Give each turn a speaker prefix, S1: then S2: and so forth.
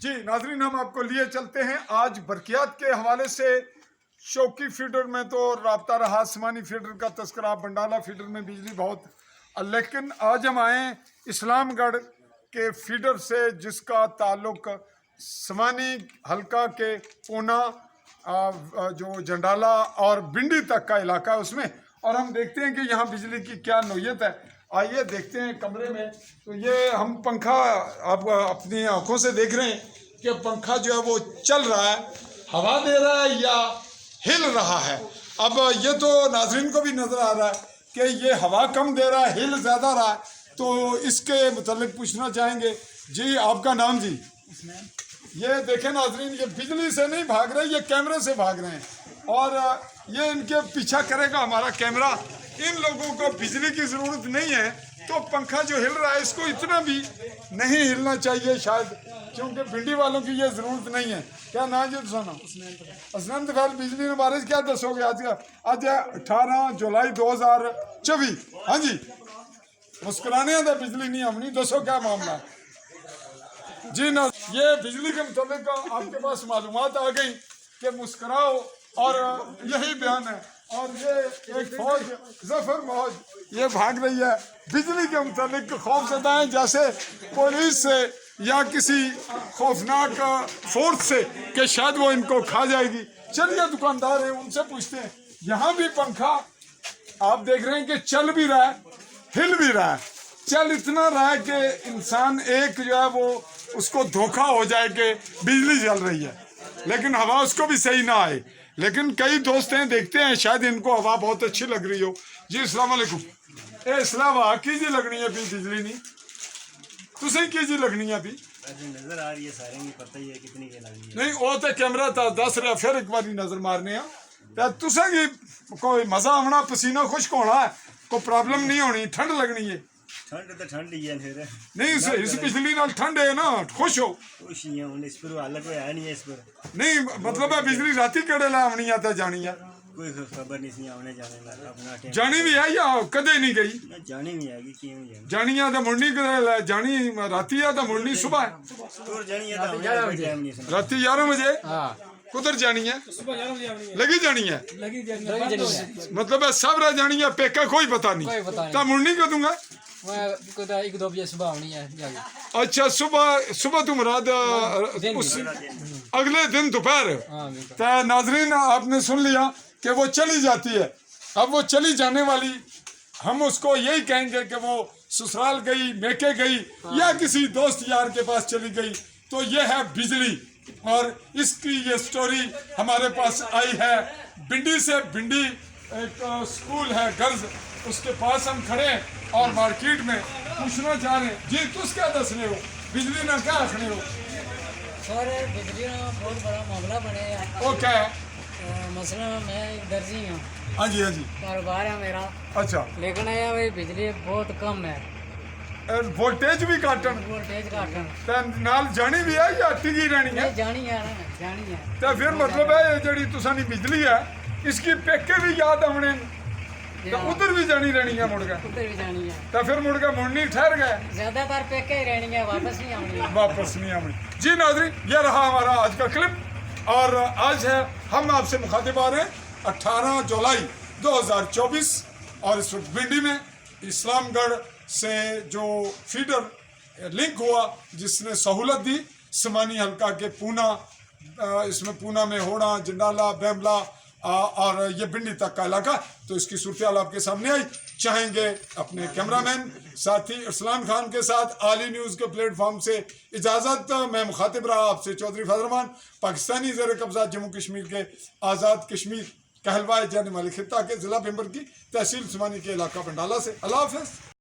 S1: جی ناظرین، ہم آپ کو لیے چلتے ہیں آج برقیات کے حوالے سے۔ شوکی فیڈر میں تو رابطہ رہا، سمانی فیڈر کا تذکرہ، بنڈالہ فیڈر میں بجلی بہت، لیکن آج ہم آئیں اسلام گڑھ کے فیڈر سے جس کا تعلق سمانی حلقہ کے پونا جو جنڈالہ اور بنڈی تک کا علاقہ ہے اس میں، اور ہم دیکھتے ہیں کہ یہاں بجلی کی کیا نوعیت ہے۔ آئیے دیکھتے ہیں کمرے میں۔ تو یہ ہم پنکھا آپ اپنی آنکھوں سے دیکھ رہے ہیں کہ پنکھا جو ہے وہ چل رہا ہے، ہوا دے رہا ہے یا ہل رہا ہے۔ اب یہ تو ناظرین کو بھی نظر آ رہا ہے کہ یہ ہوا کم دے رہا ہے، ہل زیادہ رہا ہے، تو اس کے متعلق پوچھنا چاہیں گے۔ جی آپ کا نام؟ جی یہ دیکھیں ناظرین، یہ بجلی سے نہیں بھاگ رہے، یہ کیمرے سے بھاگ رہے ہیں، اور یہ ان کے پیچھا کرے گا ہمارا کیمرہ۔ ان لوگوں کو بجلی کی ضرورت نہیں ہے، تو پنکھا جو ہل رہا ہے اس کو اتنا بھی نہیں ہلنا چاہیے شاید، کیونکہ بھنڈی والوں کی یہ ضرورت نہیں ہے۔ کیا نام ہے سونا؟ اسنان دفعال بجلی نے بارش کیا دسو گے آج کا؟ آج 18 جولائی 2024۔ ہاں جی، مسکرانے دا بجلی نہیں ہمنی، دسو کیا معاملہ ہے؟ جی نا، یہ بجلی کے متعلق آپ کے پاس معلومات آ گئی کہ مسکراؤ، اور یہی بیان ہے۔ اور یہ ایک فوج ظفر فوج یہ بھاگ رہی ہے بجلی کے متعلق، خوف زدہ ہیں جیسے پولیس سے یا کسی خوفناک فورس سے کہ شاید وہ ان کو کھا جائے گی۔ چلیے دکاندار ہیں ان سے پوچھتے ہیں۔ یہاں بھی پنکھا آپ دیکھ رہے ہیں کہ چل بھی رہا ہے، ہل بھی رہا ہے، چل اتنا رہا ہے کہ انسان ایک جو ہے وہ اس کو دھوکہ ہو جائے کہ بجلی چل رہی ہے، لیکن ہوا اس کو بھی صحیح نہ آئے۔ لیکن کئی دوست ہیں، دیکھتے ہیں شاید ان کو ہوا بہت اچھی لگ رہی ہو۔ جی السلام علیکم۔ اے اسلام کی جی لگنی ہے بھی بجلی نہیں تسیں کی جی لگنی ہے بھی
S2: نظر آ رہی ہے سارے کی پتہ ہی ہے کتنی کی لگنی ہے۔
S1: نہیں وہ تو کیمرہ تھا دس رہا، پھر ایک باری نظر مارنے ہیں تسیں کی کوئی مزہ آنا، پسینہ خشک ہونا ہے، کوئی پرابلم نہیں ہونی، ٹھنڈ لگنی ہے۔
S2: ٹھنڈ تو ٹھنڈ ہی ہے پھر
S1: نہیں اس بجلی نال ٹھنڈ ہے نا، خوش ہو
S2: خوش ہی ہیں اس پر حال کوئی ہے نہیں ہے اس پر۔
S1: نہیں مطلب ہے بجلی راتی کیڑے لا آنی ہے جانی ہے؟
S2: کوئی خبر نہیں سی آنے جانے کا اپنا ٹائم
S1: جانی بھی ہے یا کدے نہیں گئی؟
S2: جانی بھی ہے کیوں جانی
S1: جانی ہے تو مڑنی کدے، جانی راتی ہے تو مڑنی صبح ہے؟
S2: تو جانی ہے تو ہمیں کوئی ٹائم نہیں سنا۔
S1: راتی 11 بجے کدھر جانی ہے؟ لگی جانی ہے، مطلب ہے سب رہ جانی ہے، پیکا کوئی پتا نہیں، تو مڑنی کو دوں گا۔
S3: ایک دو بجے صبح ہونی ہے۔
S1: اچھا صبح تو مراد اگلے دن دوپہر۔ تو ناظرین آپ نے سن لیا کہ وہ چلی جاتی ہے۔ اب وہ چلی جانے والی ہم اس کو یہی کہیں گے کہ وہ سسرال گئی، میکے گئی، یا کسی دوست یار کے پاس چلی گئی، تو یہ ہے بجلی۔ اور اس کی یہ سٹوری ہمارے پاس آئی ہے بنڈی سے۔ بنڈی ایک سکول ہے گرلز، اس کے پاس ہم کھڑے ہیں اور مارکیٹ میں پوچھنا چاہ رہے ہیں۔ جی تس کیا دسنے ہو بجلی نہ کیا آخنے ہو؟
S3: سر بجلی کا بہت بڑا معاملہ بنے ہے۔
S1: وہ کیا ہے؟
S3: مثلا میں ایک درزی ہوں،
S1: ہاں جی ہاں جی،
S3: کاروبار ہے میرا،
S1: اچھا
S3: لیکن یہ بجلی بہت کم ہے،
S1: وولٹیج بھی کاٹن
S3: وولٹیج کاٹن
S1: تے نال جانی بھی ہے یا ٹگی رہنی ہے؟
S3: جانی ہے نا، جانی ہے۔
S1: تو پھر مطلب ہے یہ جڑی تسانی بجلی ہے اس کی پیکے بھی یاد آنے، تو ادھر بھی جانی رہنی ہے مڑ گئے،
S3: ادھر بھی جانی ہے،
S1: تو پھر مڑ گئے مڑنی ٹھہر گئے،
S3: زیادہ تر پیکے ہی رہنی ہے، واپس نہیں آنی ہے۔
S1: واپس نہیں آنی۔ جی ناظرین یہ رہا ہمارا آج کا کلپ، اور آج ہے ہم آپ سے مخاطب آ رہے ہیں 18 جولائی 2024، اور اس وقت بنڈی میں اسلام گڑھ سے جو فیڈر لنک ہوا جس نے سہولت دی سمانی حلقہ کے پونا، اس میں پونا میں ہوڑا، جنڈالہ، بیملا اور یہ بنڈی تک کا علاقہ، تو اس کی صورتحال آپ کے سامنے آئی۔ چاہیں گے اپنے کیمرامین ساتھی ارسلان خان کے ساتھ عالی نیوز کے پلیٹ فارم سے اجازت۔ میں مخاطب رہا آپ سے چودھری فضل الرحمان، پاکستانی زیر قبضہ جموں کشمیر کے آزاد کشمیر کہلوائے جانے والے خطہ کے ضلع بھمبر کی تحصیل سمانی کے علاقہ بنڈالہ سے۔ اللہ حافظ۔